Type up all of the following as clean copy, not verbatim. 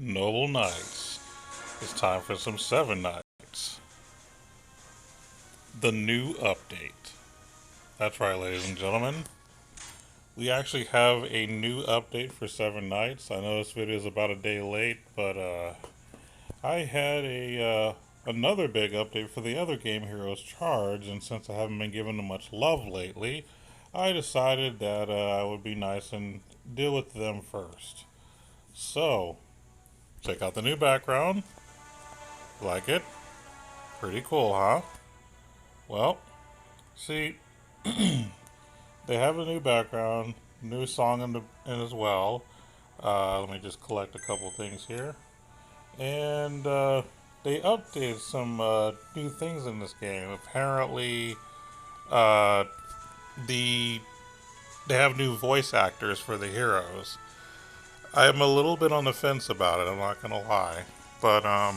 Noble Knights. It's time for some Seven Knights. The new update. That's right, ladies and gentlemen. We actually have a new update for Seven Knights. I know this video is about a day late, but I had a another big update for the other Game Heroes Charge, and since I haven't been given them much love lately, I decided that I would be nice and deal with them first. So, check out the new background. Like it? Pretty cool, huh? Well, see, they have a new background, new song in as well. Let me just collect a couple things here, and they updated some new things in this game. Apparently, uh, the they have new voice actors for the heroes. I am a little bit on the fence about it. I'm not gonna lie, but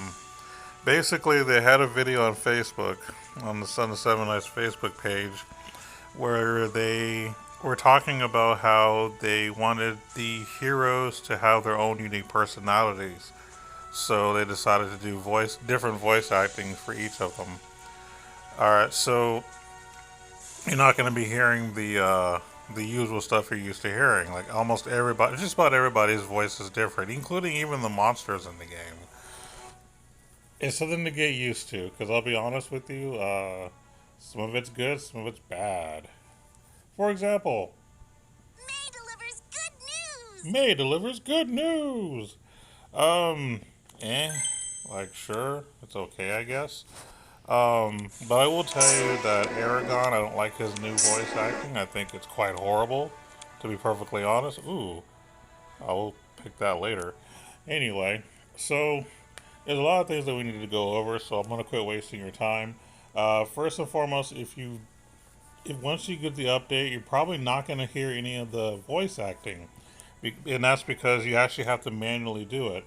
basically they had a video on Facebook on the Son of Seven Knights Facebook page where they were talking about how they wanted the heroes to have their own unique personalities. So they decided to do different voice acting for each of them. All right, so you're not going to be hearing the usual stuff you're used to hearing. Like almost everybody, just about everybody's voice is different, including even the monsters in the game. It's something to get used to because I'll be honest with you, some of it's good, some of it's bad. For example, May delivers good news! May delivers good news. Um, eh, like sure, it's okay, I guess. But I will tell you that Aragon, I don't like his new voice acting. I think it's quite horrible, to be perfectly honest. Ooh, I will pick that later. Anyway, so there's a lot of things that we need to go over, so I'm gonna quit wasting your time. First and foremost, if once you get the update, you're probably not gonna hear any of the voice acting and that's because you actually have to manually do it.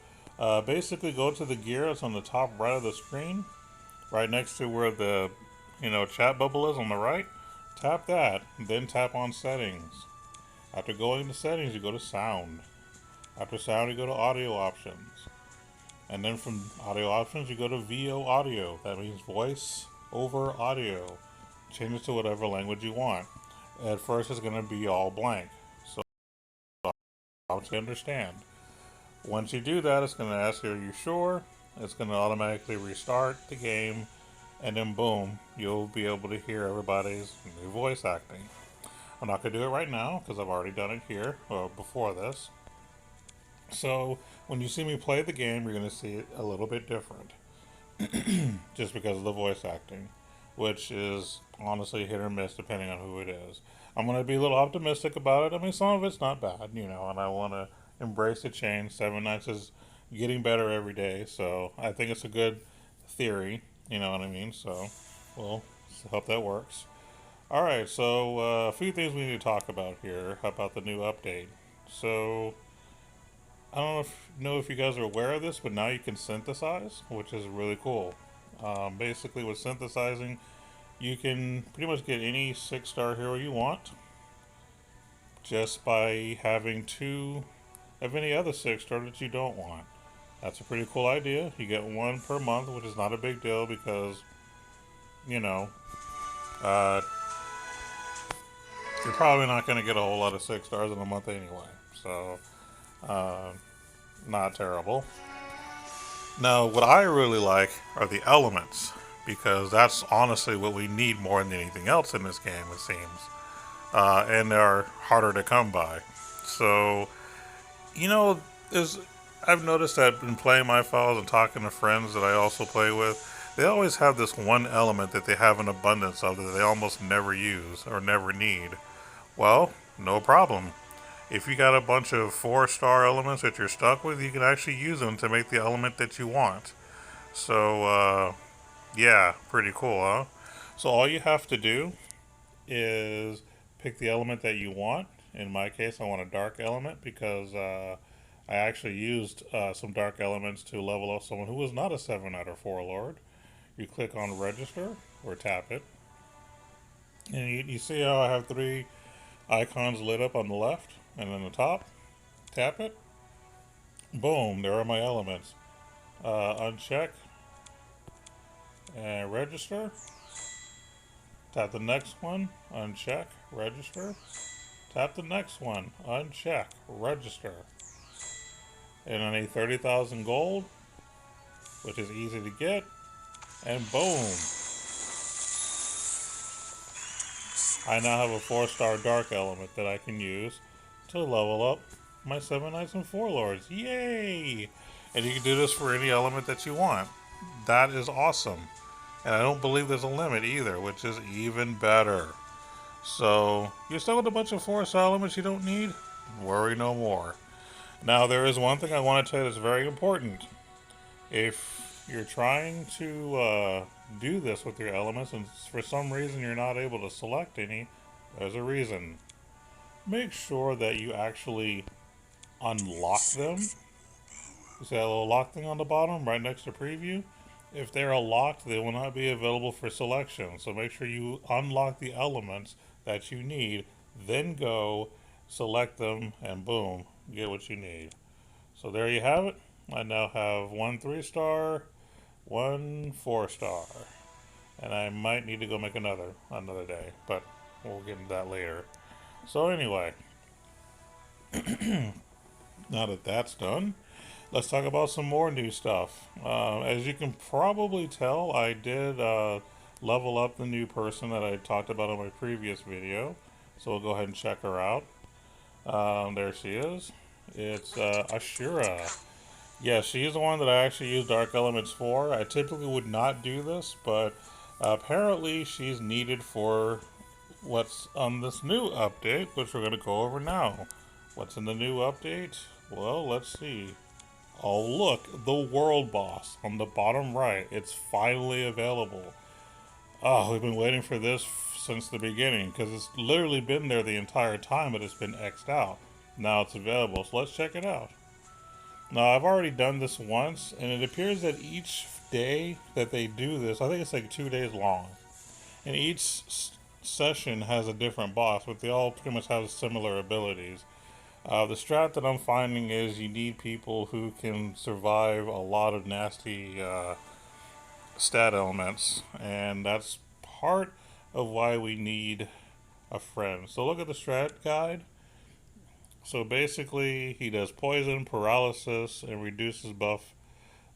Basically, go to the gear that's on the top right of the screen, right next to where the chat bubble is on the right. Tap that, then tap on settings. After going to settings, you go to sound. After sound, you go to audio options, and then from audio options, you go to VO audio. That means voice over audio. Change it to whatever language you want. At first, it's going to be all blank, so obviously understand. Once you do that, it's going to ask you, are you sure? It's going to automatically restart the game, and then boom, you'll be able to hear everybody's new voice acting. I'm not going to do it right now because I've already done it here before this. So when you see me play the game, you're going to see it a little bit different just because of the voice acting, which is honestly hit or miss depending on who it is. I'm going to be a little optimistic about it. I mean, some of it's not bad, and I want to embrace the change. Seven Nights is getting better every day, so I think it's a good theory, you know what I mean? So, well, hope that works. All right, so a few things we need to talk about here about the new update. So, I don't know if you guys are aware of this, but now you can synthesize, which is really cool. Basically, with synthesizing, you can pretty much get any six-star hero you want just by having two of any other six-star that you don't want. That's a pretty cool idea. You get one per month, which is not a big deal because, you know, uh, you're probably not going to get a whole lot of six stars in a month anyway. So, uh, not terrible. Now, what I really like are the elements because that's honestly what we need more than anything else in this game, it seems. And they're harder to come by. So, you know, is I've noticed that in playing my files and talking to friends that I also play with, they always have this one element that they have an abundance of that they almost never use or never need. Well, no problem. If you got a bunch of four-star elements that you're stuck with, you can actually use them to make the element that you want. So, yeah, pretty cool, huh? So all you have to do is pick the element that you want. In my case, I want a dark element because I actually used some dark elements to level up someone who was not a 7 out of 4 Lord. You click on register or tap it, and you see how I have three icons lit up on the left and then the top. Tap it. Boom, there are my elements. Uncheck and register. Tap the next one, uncheck, register. Tap the next one, uncheck, register. And I need 30,000 gold, which is easy to get. And boom, I now have a 4-star dark element that I can use to level up my 7 Knights and 4 Lords. Yay! And you can do this for any element that you want. That is awesome. And I don't believe there's a limit either, which is even better. So, you're still with a bunch of 4-star elements you don't need? Worry no more. Now, there is one thing I want to tell you that's very important. If you're trying to do this with your elements and for some reason you're not able to select any, there's a reason. Make sure that you actually unlock them. You see that little lock thing on the bottom right next to preview? If they're locked, they will not be available for selection. So make sure you unlock the elements that you need, then go select them, and boom, get what you need. So there you have it. I now have 1 3-star, 1 4-star, and I might need to go make another day, but we'll get into that later. So anyway, now that that's done, let's talk about some more new stuff. As you can probably tell, I did level up the new person that I talked about in my previous video. So we'll go ahead and check her out. There she is. It's Ashura. Yeah, she's the one that I actually use Dark Elements for. I typically would not do this, but apparently she's needed for what's on this new update, which we're going to go over now. What's in the new update? Well, let's see. Oh, look, the world boss on the bottom right. It's finally available. Oh, we've been waiting for this since the beginning because it's literally been there the entire time, but it's been X'd out. Now it's available, so let's check it out. Now, I've already done this once, and it appears that each day that they do this, I think it's like 2 days long, and each session has a different boss, but they all pretty much have similar abilities. The strat that I'm finding is you need people who can survive a lot of nasty stat elements, and that's part of why we need a friend. So look at the strat guide. So basically, he does poison, paralysis, and reduces buff.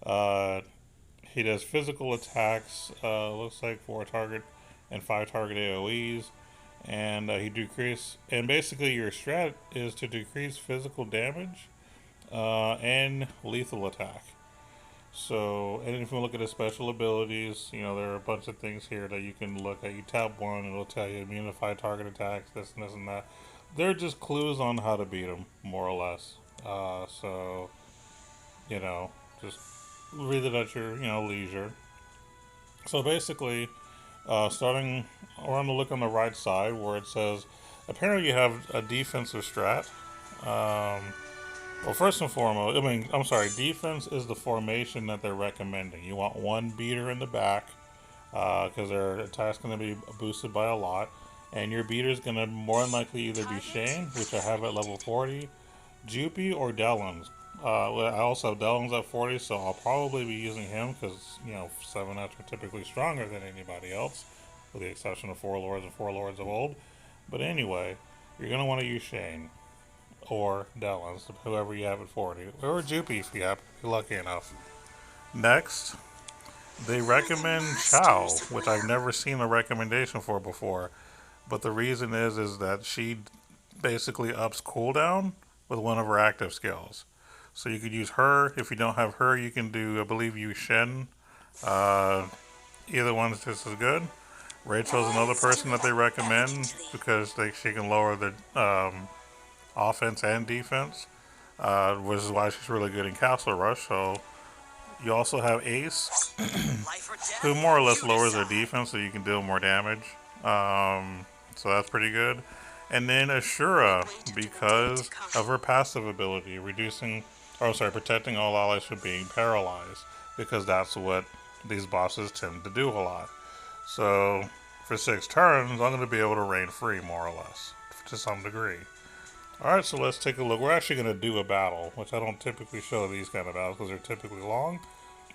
He does physical attacks, looks like 4 target and 5 target AoEs. And he decrease, and basically your strat is to decrease physical damage and lethal attack. So, and if you look at his special abilities, you know, there are a bunch of things here that you can look at. You tap one, it'll tell you immune to 5 target attacks, this and this and that. They're just clues on how to beat him, more or less. So, you know, just read it at your, leisure. So basically, starting around the look on the right side where it says, apparently you have a defensive strat. Well, first and foremost, defense is the formation that they're recommending. You want one beater in the back because their attack's going to be boosted by a lot. And your beater is going to more than likely either be Shane, which I have at level 40, Jupy, or Dellins. I also have Dellins at 40, so I'll probably be using him because, 7 Fs are typically stronger than anybody else, with the exception of 4 Lords and 4 Lords of old. But anyway, you're going to want to use Shane or Dellins, whoever you have at 40, or Jupy if you happen to be lucky enough. Next, they recommend Chao, which I've never seen a recommendation for before. But the reason is that she basically ups cooldown with one of her active skills. So you could use her. If you don't have her, you can do, I believe, use Shen. Either one's just as good. Rachel's another person that they recommend because she can lower the offense and defense, which is why she's really good in Castle Rush. So you also have Ace, who more or less lowers their defense so you can deal more damage. So that's pretty good. And then Ashura, because of her passive ability, protecting all allies from being paralyzed, because that's what these bosses tend to do a lot. So for 6 turns, I'm going to be able to reign free, more or less, to some degree. Alright, so let's take a look. We're actually going to do a battle, which I don't typically show these kind of battles because they're typically long.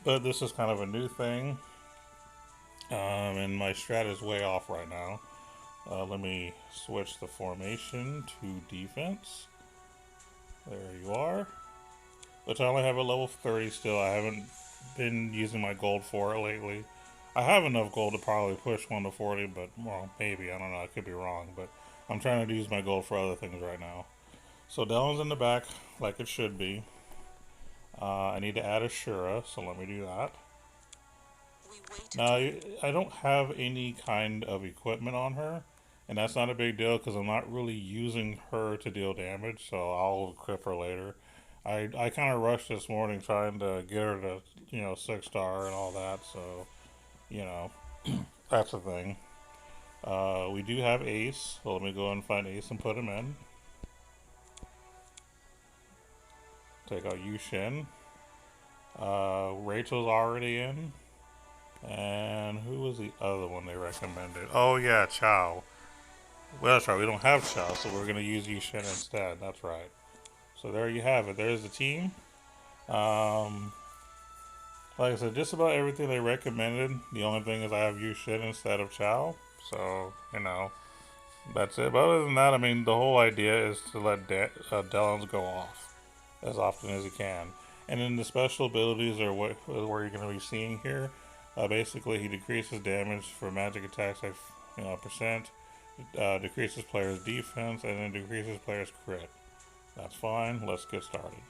But this is kind of a new thing. And my strat is way off right now. Let me switch the formation to defense. There you are. Which I only have a level 30 still. I haven't been using my gold for it lately. I have enough gold to probably push 1 to 40, but, well, maybe. I don't know. I could be wrong. But I'm trying to use my gold for other things right now. So Dellen's in the back, like it should be. I need to add a Shura, so let me do that. Now, I don't have any kind of equipment on her, and that's not a big deal because I'm not really using her to deal damage, so I'll equip her later. I kind of rushed this morning trying to get her to, 6-star and all that, so, you know, that's the thing. We do have Ace, so let me go and find Ace and put him in. Take out Yushin. Rachel's already in. And who was the other one they recommended? Oh yeah, Chao. Well, that's right, we don't have Chao, so we're going to use Yushin instead. That's right. So there you have it. There's the team. Like I said, just about everything they recommended. The only thing is I have Yushin instead of Chao. So, that's it. But other than that, I mean, the whole idea is to let Dellen's go off as often as he can. And then the special abilities are what where you're going to be seeing here. Basically, he decreases damage for magic attacks by percent, decreases players' defense, and then decreases players' crit. That's fine. Let's get started.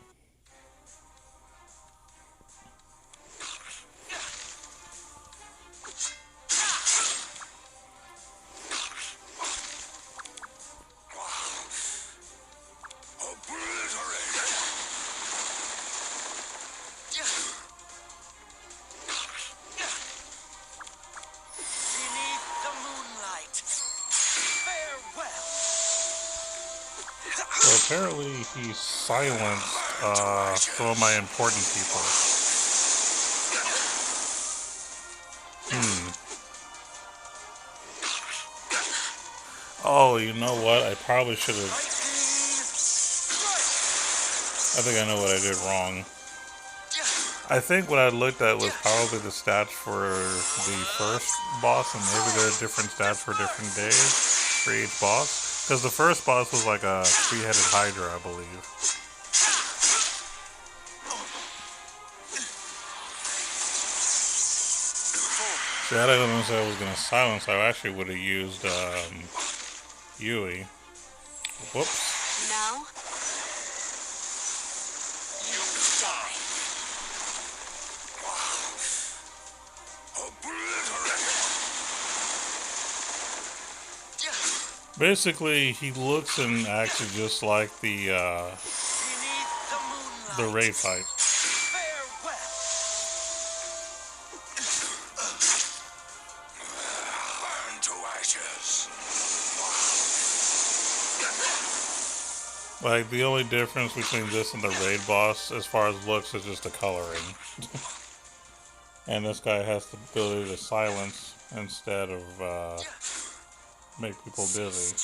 So apparently he silenced some of my important people. Oh, you know what? I probably should have... I think I know what I did wrong. I think what I looked at was probably the stats for the first boss, and maybe there are different stats for different days for each boss. Because the first boss was like a 3-headed Hydra, I believe. See, had I known I was going to silence, I actually would have used Yui. Whoops. Now, you die. Basically, he looks and acts just like the raid fight. Like, the only difference between this and the raid boss, as far as looks, is just the coloring. And this guy has the ability to silence instead of make people busy.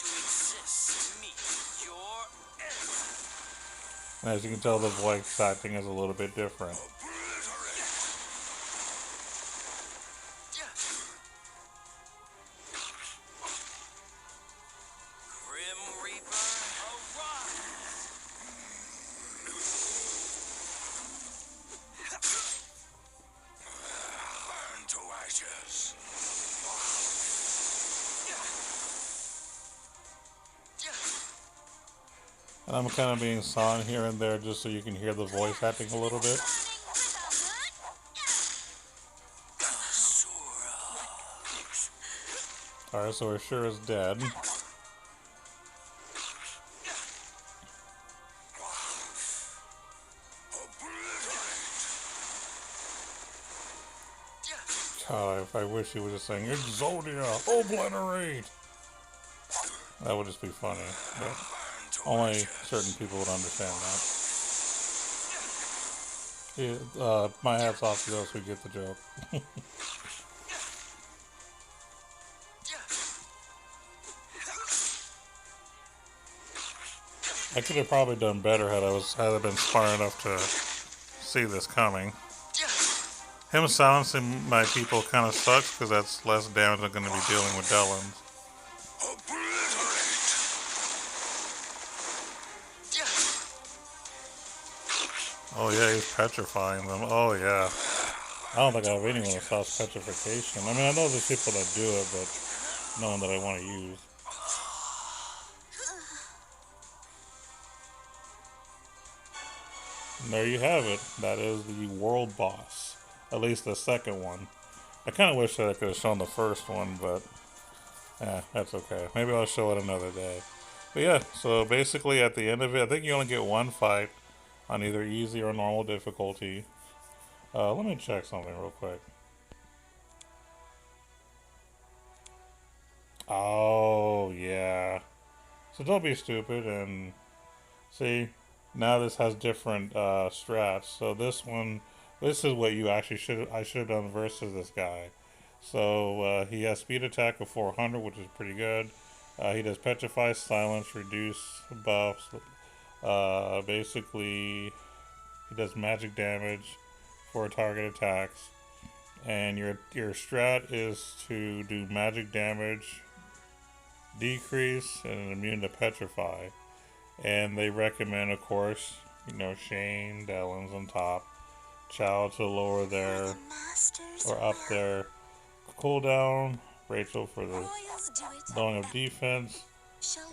And as you can tell, the voice acting is a little bit different. And I'm kind of being silent here and there just so you can hear the voice acting a little bit. Alright, so Ashura is dead. God, I wish he was just saying, Exodia, obliterate! That would just be funny, but only certain people would understand that. Yeah, my hat's off to those who get the joke. I could have probably done better had I been smart enough to see this coming. Him silencing my people kind of sucks because that's less damage I'm going to be dealing with Delans. Oh yeah, he's petrifying them. Oh yeah. I don't think I have anyone that stops petrification. I mean, I know there's people that do it, but no one that I want to use. And there you have it. That is the world boss. At least the second one. I kind of wish that I could have shown the first one, but that's okay. Maybe I'll show it another day. But yeah, so basically at the end of it, I think you only get one fight on either easy or normal difficulty. Let me check something real quick. Oh, yeah. So don't be stupid and see, now this has different strats. So this is what you actually I should have done versus this guy. So he has speed attack of 400, which is pretty good. He does petrify, silence, reduce buffs. Basically, he does magic damage for target attacks. And your strat is to do magic damage, decrease, and immune to petrify. And they recommend, of course, Shane, Dellen's on top, Chow to lower their or up their cooldown, Rachel for the lowering of defense,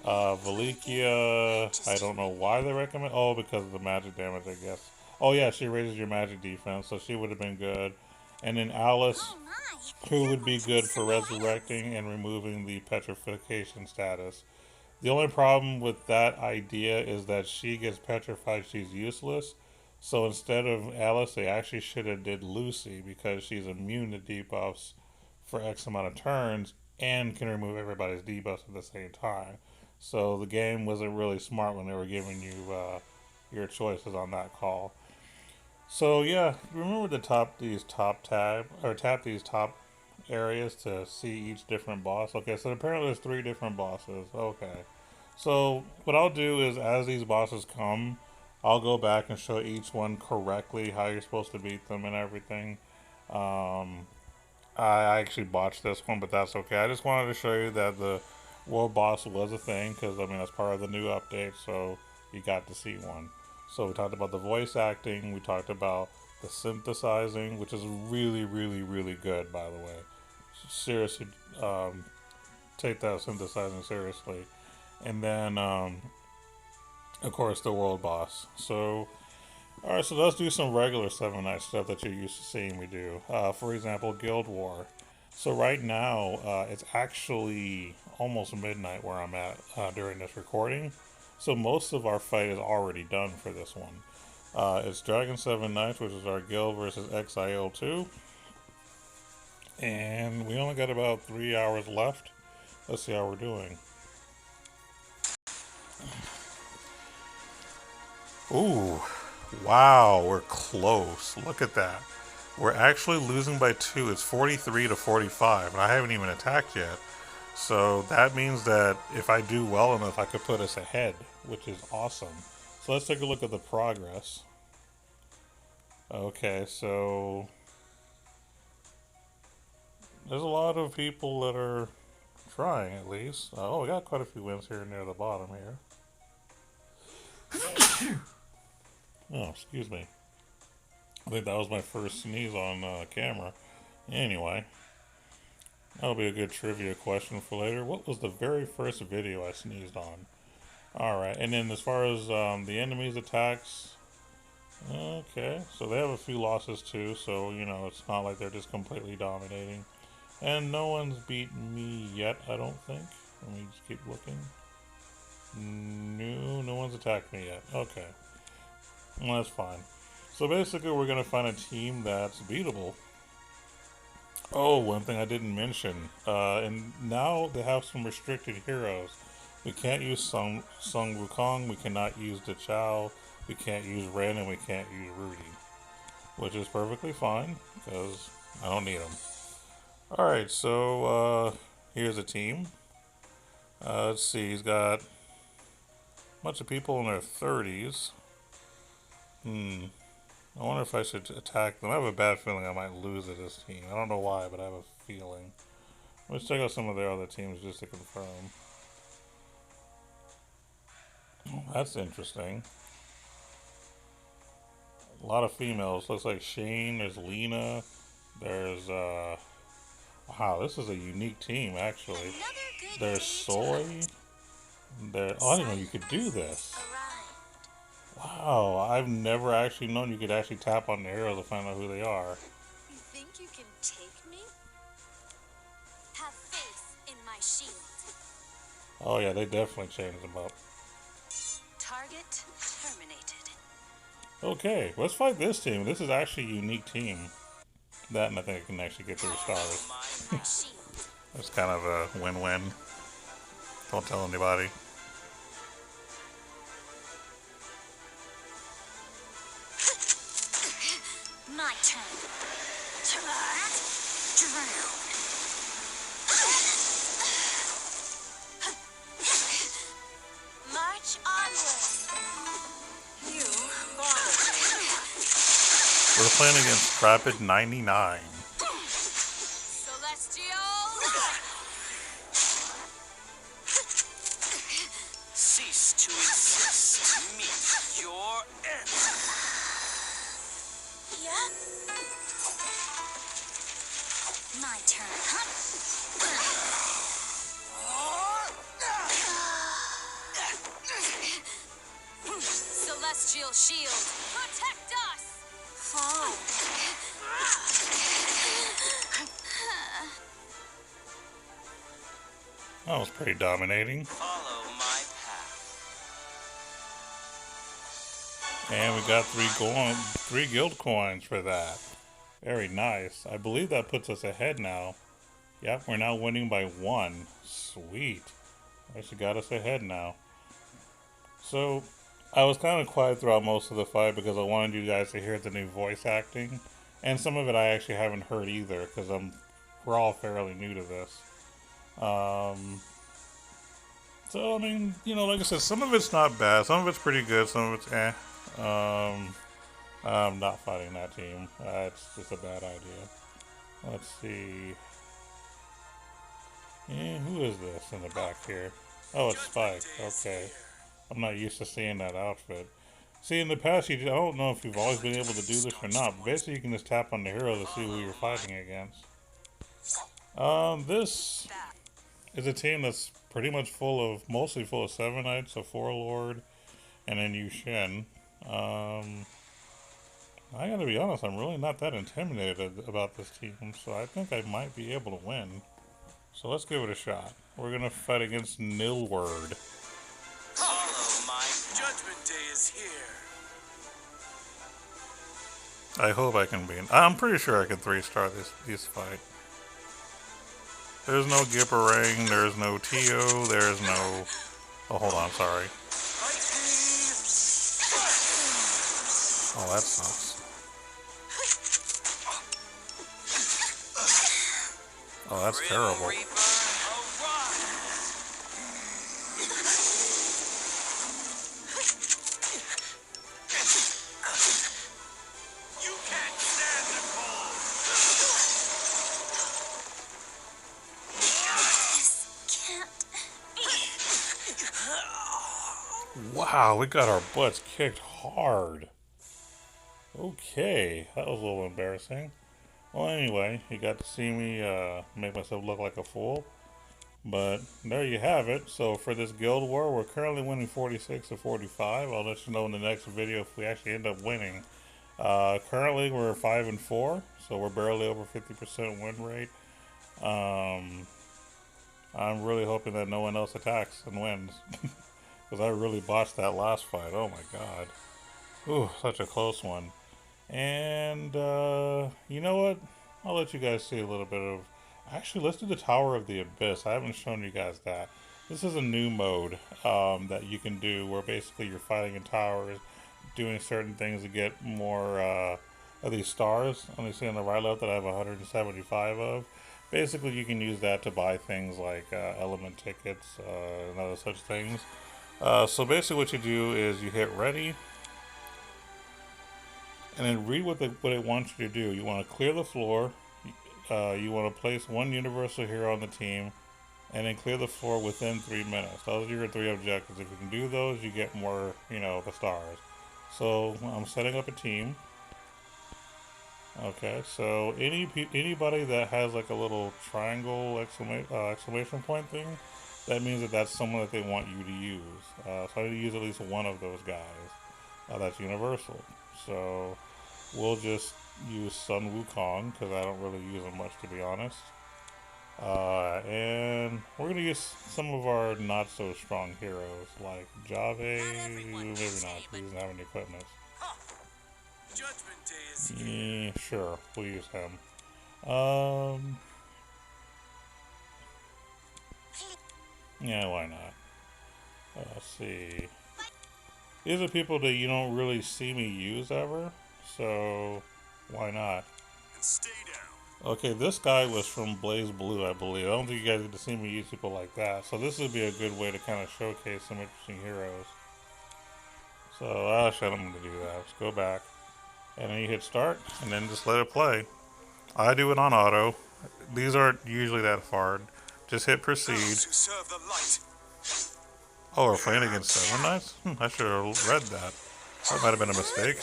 Valikia, I don't know why they recommend. Oh, because of the magic damage, I guess. Oh yeah, she raises your magic defense, so she would have been good. And then Alice, who would be good for resurrecting and removing the petrification status. The only problem with that idea is that she gets petrified, she's useless. So instead of Alice, they actually should have did Lucy because she's immune to debuffs for X amount of turns and can remove everybody's debuffs at the same time. So the game wasn't really smart when they were giving you your choices on that call. So yeah, remember to tap these top areas to see each different boss. Okay, so apparently there's 3 different bosses. Okay. So what I'll do is as these bosses come, I'll go back and show each one correctly how you're supposed to beat them and everything. Um, I actually botched this one, but that's okay. I just wanted to show you that the world boss was a thing because I mean that's part of the new update, so you got to see one. So we talked about the voice acting. We talked about the synthesizing, which is really, really, really good, by the way. Seriously, take that synthesizing seriously. And then, of course, the world boss. So, all right, so let's do some regular Seven Night stuff that you're used to seeing me do. For example, Guild War. So right now, it's actually almost midnight where I'm at during this recording. So most of our fight is already done for this one. It's Dragon 7 Nights, which is our guild versus XIL2. And we only got about 3 hours left. Let's see how we're doing. Ooh, wow, we're close. Look at that. We're actually losing by 2. It's 43 to 45, and I haven't even attacked yet. So that means that if I do well enough, I could put us ahead, which is awesome. So let's take a look at the progress. Okay, so there's a lot of people that are trying, at least. Oh, we got quite a few wins here near the bottom here. Oh, excuse me. I think that was my first sneeze on camera. Anyway, that'll be a good trivia question for later. What was the very first video I sneezed on? Alright, and then as far as the enemy's attacks, okay, so they have a few losses too, so, it's not like they're just completely dominating. And no one's beaten me yet, I don't think. Let me just keep looking. No one's attacked me yet. Okay. Well, that's fine. So basically, we're going to find a team that's beatable. Oh, one thing I didn't mention. And now they have some restricted heroes. We can't use Sung Wukong. We cannot use Dachao. We can't use Ren, and we can't use Rudy. Which is perfectly fine, because I don't need them. Alright, so here's a team. Let's see, he's got Bunch of people in their 30s. I wonder if I should attack them. I have a bad feeling I might lose to this team. I don't know why, but I have a feeling. Let's check out some of their other teams just to confirm. Oh, that's interesting. A lot of females. Looks like Shane, there's Lena, there's, wow, this is a unique team, actually. There's Soy. There, oh, I didn't know you could do this. Wow, I've never actually known you could actually tap on the arrow to find out who they are. You think you can take me? Have faith in my shield. Oh yeah, they definitely changed them up. Target terminated. Okay, let's fight this team. This is actually a unique team. That and I think I can actually get 3 stars. My shield. It's kind of a win-win. Don't tell anybody. My turn. Drown. March onward. You bother me. We're playing against Rapid 99. Celestial. Cease to exist. Meet your end. Yeah. My turn. Celestial shield, protect us! Fall. That was pretty dominating. Follow my path. And we got 3 guild coins for that. Very nice. I believe that puts us ahead now. Yep, we're now winning by 1. Sweet. Actually got us ahead now. So, I was kind of quiet throughout most of the fight because I wanted you guys to hear the new voice acting. And some of it I actually haven't heard either because we're all fairly new to this. So, I mean, you know, like I said, some of it's not bad. Some of it's pretty good. Some of it's eh. I'm not fighting that team. It's just a bad idea. Let's see. Who is this in the back here? Oh, it's Spike. Okay. I'm not used to seeing that outfit. See, in the past, I don't know if you've always been able to do this or not. But basically, you can just tap on the hero to see who you're fighting against. This is a team that's pretty much mostly full of 7 Knights, a 4 Lord, and then Yu Shen. I gotta be honest, I'm really not that intimidated about this team, so I think I might be able to win. So let's give it a shot. We're gonna fight against Nilward. Follow my judgment day is here. I hope I can beat. I'm pretty sure I can 3-star this fight. There's no Gipperang, there's no Tio, there's no... Oh, hold on, sorry. Oh, that sucks. Oh, that's terrible. Reaper, arise. You can't stand the cold. Wow, we got our butts kicked hard. Okay, that was a little embarrassing. Well, anyway, you got to see me make myself look like a fool. But there you have it. So for this guild war, we're currently winning 46 to 45. I'll let you know in the next video if we actually end up winning. Currently, we're 5-4, so we're barely over 50% win rate. I'm really hoping that no one else attacks and wins. Because I really botched that last fight. Oh my god. Ooh, such a close one. And, you know what? I'll let you guys see a little bit of... Actually, let's do the Tower of the Abyss. I haven't shown you guys that. This is a new mode that you can do where basically you're fighting in towers, doing certain things to get more of these stars. And you see on the right left that I have 175 of. Basically, you can use that to buy things like element tickets and other such things. So basically, what you do is you hit ready, and then read what it wants you to do. You want to clear the floor. You want to place one universal hero on the team, and then clear the floor within 3 minutes. Those are your three objectives. If you can do those, you get more, the stars. So I'm setting up a team. Okay, so anybody that has like a little triangle exclamation point thing, that means that that's someone that they want you to use. So I need to use at least one of those guys. That's universal. So we'll just use Sun Wukong because I don't really use him much, to be honest. And we're gonna use some of our not so strong heroes like Jave. Maybe not. He doesn't have any equipment. Judgment Day is here. Yeah, sure, we'll use him. Yeah, why not? Let's see. These are people that you don't really see me use ever, so why not? And stay down. Okay, this guy was from Blaze Blue, I believe. I don't think you guys get to see me use people like that, so this would be a good way to kind of showcase some interesting heroes. So I'll show them to do that. Let's go back. And then you hit start, and then just let it play. I do it on auto. These aren't usually that hard. Just hit proceed. To serve the light. Oh, we're playing against Seven Knights? I should have read that. That might have been a mistake.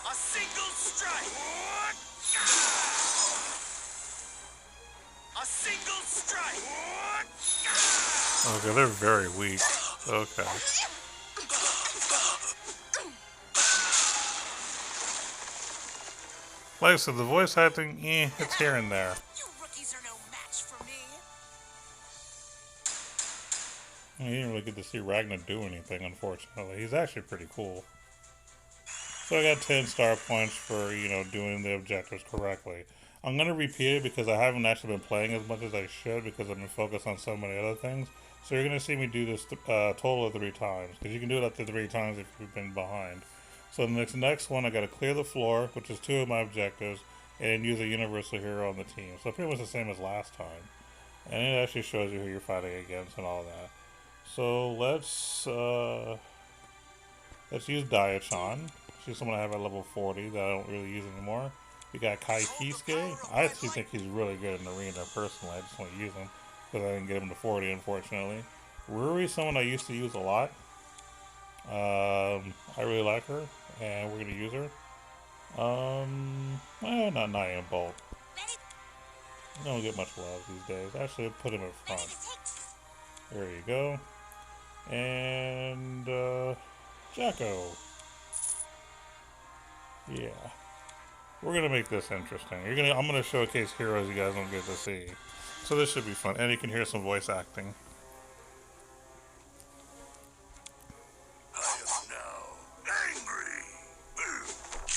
A single strike. A single strike. Okay, they're very weak. Okay. Like I said, the voice acting, it's here and there. You rookies are no match for me. You didn't really get to see Ragnar do anything, unfortunately. He's actually pretty cool. So I got 10 star points for, doing the objectives correctly. I'm going to repeat it because I haven't actually been playing as much as I should because I've been focused on so many other things. So you're going to see me do this total of 3 times. Because you can do it up to 3 times if you've been behind. So the next one, I got to clear the floor, which is 2 of my objectives, and use a universal hero on the team. So pretty much the same as last time. And it actually shows you who you're fighting against and all that. So let's use Diachan. She's someone I have at level 40 that I don't really use anymore. We got Kai Kisuke. I actually think he's really good in the arena personally. I just want to use him because I didn't get him to 40, unfortunately. Ruri, someone I used to use a lot. I really like her, and we're gonna use her. Not Nyan Bolt. I don't get much love these days. Actually, put him in front. There you go. And Jacko. Yeah. We're gonna make this interesting. I'm gonna showcase heroes you guys don't get to see. So this should be fun. And you can hear some voice acting. I am now angry.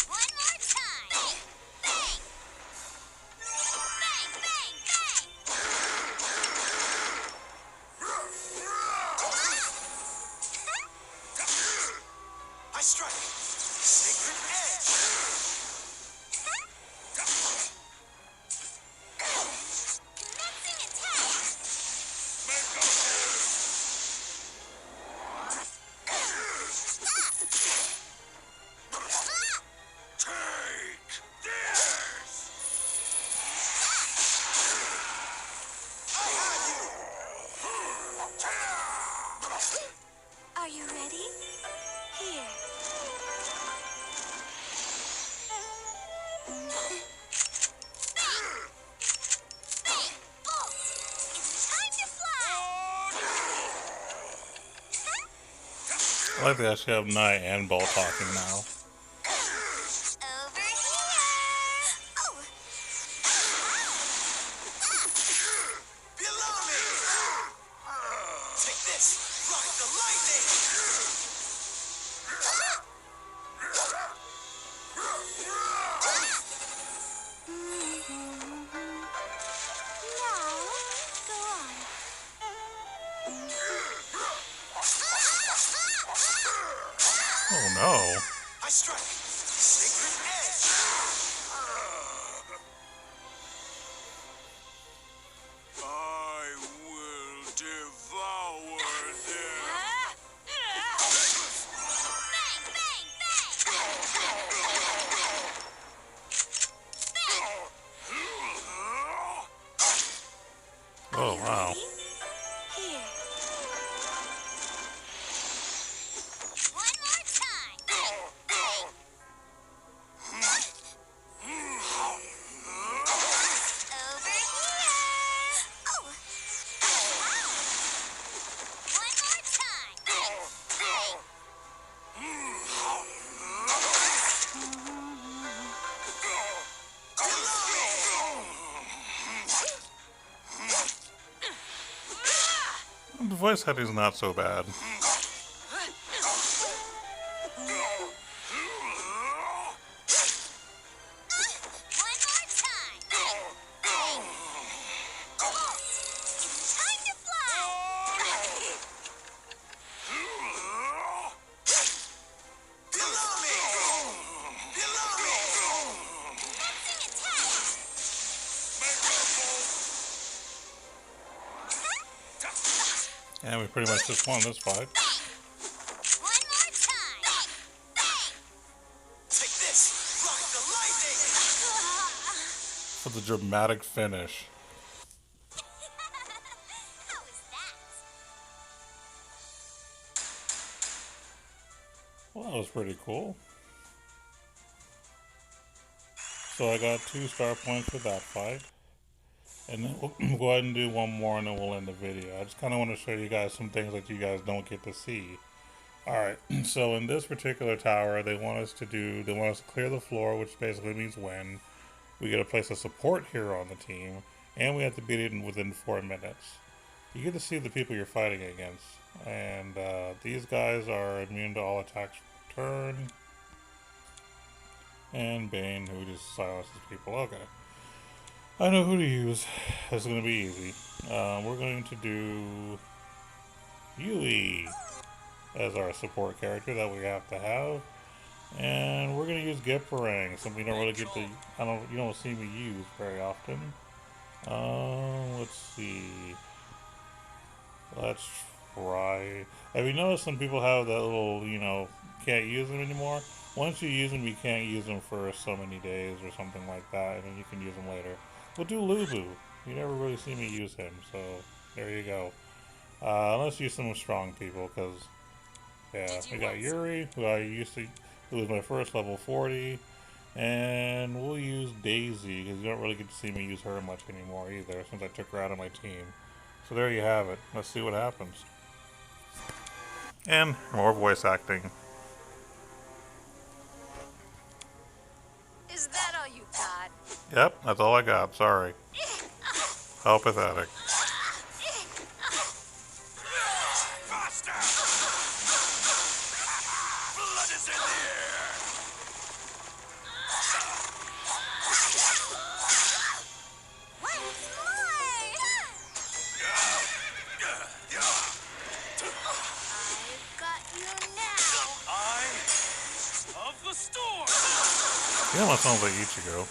One more time. Bang! Bang, bang, I strike. Sacred edge. Commencing attack. Take this. Are you ready? Here. Bang! Bolt! It's time to fly! I like they actually have Nai and Bolt talking now. Over here! Oh! Below me. Take this. Ride the lightning. Now, go on. Oh no. I strike. Sacred edge. Oh, wow. Here. One more time. Over here. Oh. Wow. One more time. The voice acting's not so bad. One more time. It's time to fly. Below me! Below me! Commencing attack. And we pretty much just won this fight. One more time. Take this! Rock the lightning! For the dramatic finish. How was that? Well, that was pretty cool. So I got 2 star points for that fight. And then we'll go ahead and do one more and then we'll end the video. I just kind of want to show you guys some things that you guys don't get to see. Alright, so in this particular tower, they want us to clear the floor, which basically means win. We get to place a support hero on the team, and we have to beat it within 4 minutes. You get to see the people you're fighting against. And these guys are immune to all attacks per turn. And Bane, who just silences people. Okay. I know who to use. This is going to be easy. We're going to do Yui as our support character that we have to have. And we're going to use Gipparang, something we don't really get to, you don't see me use very often. Let's see. Let's try. Have you noticed some people have that little, can't use them anymore? Once you use them, you can't use them for so many days or something like that, and then you can use them later. We'll do Lubu. You never really see me use him, so there you go. Let's use some strong people, because, yeah, we got Yuri, who was my first level 40, and we'll use Daisy, because you don't really get to see me use her much anymore either, since I took her out of my team. So there you have it. Let's see what happens. And more voice acting. Is that all you got? Yep, that's all I got. Sorry. How pathetic. Faster! Blood is in the air! Once more! I've got you now. Eye of the storm! He almost sounds like Ichigo. Blood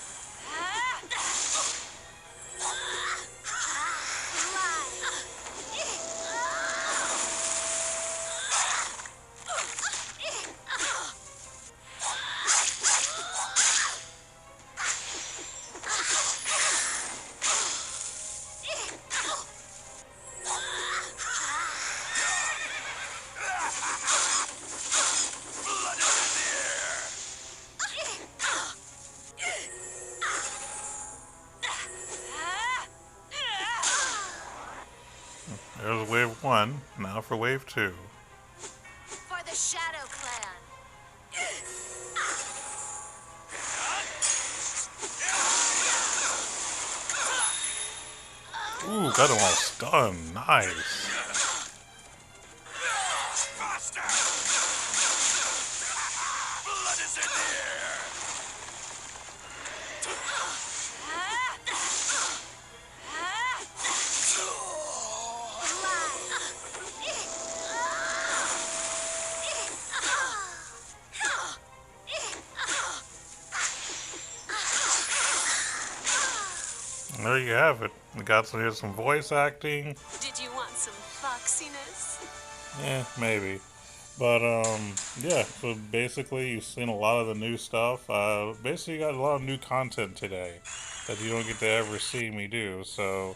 is in the air! There's wave 1. Now for wave 2. For the Shadow Clan. Ooh, got him all stunned. Nice. Faster! Blood is in the air! And there you have it. We got some voice acting. Did you want some foxiness? Yeah, maybe. But, yeah, so basically you've seen a lot of the new stuff. Basically you got a lot of new content today that you don't get to ever see me do. So,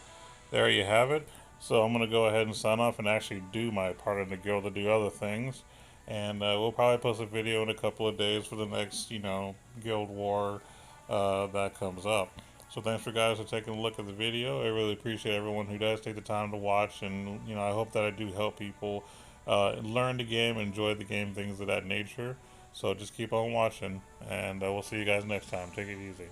there you have it. So I'm gonna go ahead and sign off and actually do my part in the guild to do other things. And we'll probably post a video in a couple of days for the next, guild war that comes up. So thanks for guys for taking a look at the video. I really appreciate everyone who does take the time to watch, and I hope that I do help people learn the game, enjoy the game, things of that nature. So just keep on watching, and we'll see you guys next time. Take it easy.